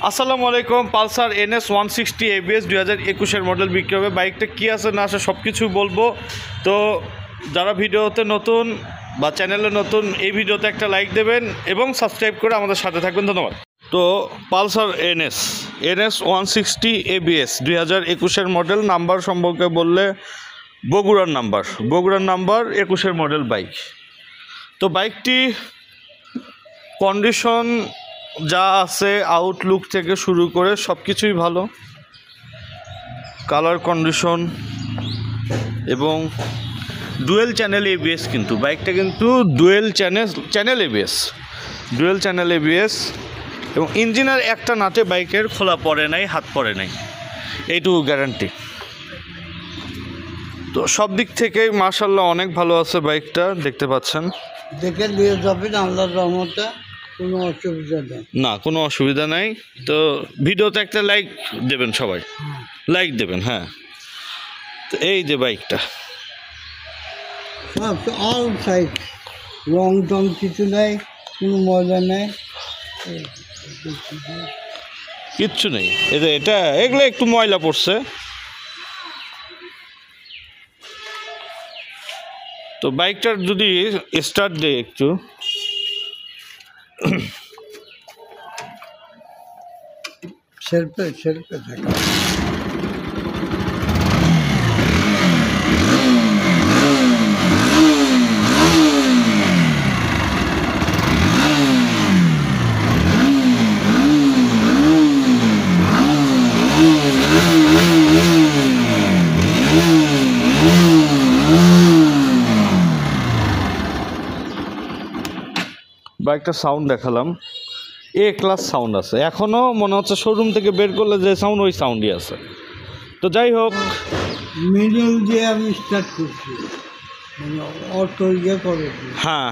আসসালামু আলাইকুম। Pulsar NS 160 ABS 2021 model বিক্রি হবে। বাইকটা কী আছে না আছে সব কিছু বলবো। তো যারা ভিডিওতে নতুন বা চ্যানেলে নতুন, এই ভিডিওতে একটা লাইক দেবেন এবং সাবস্ক্রাইব করে আমাদের সাথে থাকবেন। ধন্যবাদ। তো Pulsar NS 160 ABS 2021 model. Number সম্পর্কে বললে বগুড়ার নাম্বার 21 মডেল বাইক। তো বাইকটি কন্ডিশন যা আছে, আউটলুক থেকে শুরু করে সব কিছুই ভালো। কালার কন্ডিশন এবং ডুয়েল চ্যানেল ABS, কিন্তু বাইকটা কিন্তু ডুয়েল চ্যানেল ABS এবং ইঞ্জিনের একটা নাটে বাইকের খোলা পড়ে নাই, হাত পড়ে নাই, এইটুকু গ্যারান্টি। তো সব দিক থেকেই মাশাআল্লাহ অনেক ভালো আছে বাইকটা, দেখতে পাচ্ছেন। দেখে নিয়ে যাবেন, আল্লাহর রহমতে কোনো অসুবিধা নেই। না, কোনো অসুবিধা নাই। তো ভিডিওতে একটা লাইক দেবেন, সবাই লাইক দেবেন। হ্যাঁ, তো এই যে বাইকটা অল সাইড রং টং কিছু নেই, কোনো মজা নেই, কিচ্ছু নেই। এটা এগুলো একটু ময়লা পড়ছে। তো বাইকটার যদি স্টার্ট দেয় একটু, সেলফে দেখা। বাইকটা সাউন্ড দেখালাম, ক্লাস সাউন্ড আছে। এখনও মনে হচ্ছে শোরুম থেকে বের করলে যে সাউন্ড, ওই সাউন্ডই আছে। তো যাই হোক, মিডল দিয়ে আমি স্টার্ট করছি, মানে অটো ইয়ে করে। হ্যাঁ,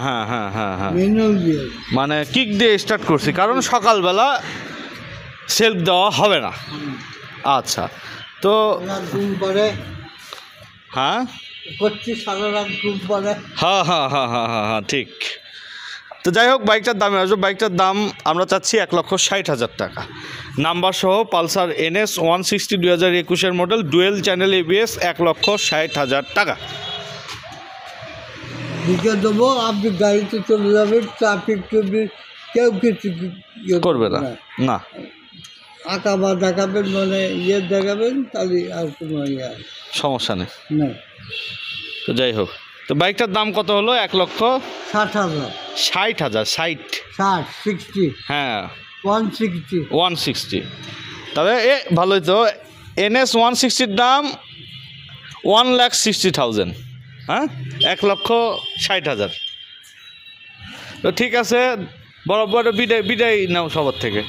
মিডল দিয়ে মানে কিক দিয়ে স্টার্ট করছি, কারণ সকালবেলা সেলফ দেওয়া হবে না। আচ্ছা, তো ঘুম পরে হ্যাঁ করছি, সারা রাত ঘুম পরে। হ্যাঁ, ঠিক। তো যাই হোক, বাইকটার দামে আসবে। বাইকটার দাম আমরা চাচ্ছি 1,60,000 টাকা, নাম্বার সহ। Pulsar NS 160 2021 model, dual channel ABS, 1,60,000 টাকা দিকে দেবো। আপনি গাড়িতে চলে যাবেন, ট্রাফিক কেউ কিছু করবে না। আঁকা বা দেখাবেন, মানে দেখাবেন, তাহলে আর কোনো সমস্যা নেই। না। তো যাই হোক, তো বাইকটার দাম কত হলো? 60,000। 60,000 হ্যাঁ, 160। তবে ভালোই তো। NS 160-র দাম 1,60,000। হ্যাঁ, 1,60,000। তো ঠিক আছে, বরাবর বিদায় নাও সবার থেকে।